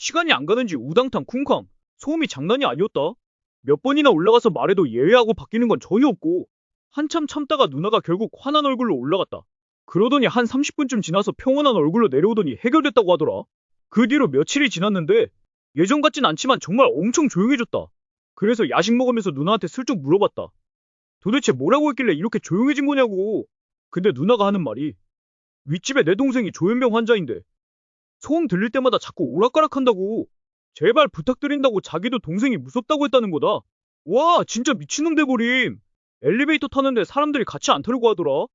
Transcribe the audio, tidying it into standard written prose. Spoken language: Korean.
시간이 안 가는지 우당탕 쿵쾅. 소음이 장난이 아니었다. 몇 번이나 올라가서 말해도 예외하고 바뀌는 건 전혀 없고, 한참 참다가 누나가 결국 화난 얼굴로 올라갔다. 그러더니 한 30분쯤 지나서 평온한 얼굴로 내려오더니 해결됐다고 하더라. 그 뒤로 며칠이 지났는데 예전 같진 않지만 정말 엄청 조용해졌다. 그래서 야식 먹으면서 누나한테 슬쩍 물어봤다. 도대체 뭐라고 했길래 이렇게 조용해진 거냐고. 근데 누나가 하는 말이, 윗집에 내 동생이 조현병 환자인데 소음 들릴 때마다 자꾸 오락가락한다고. 제발 부탁드린다고 자기도 동생이 무섭다고 했다는 거다. 와, 진짜 미친놈 돼버림. 엘리베이터 타는데 사람들이 같이 안 타려고 하더라.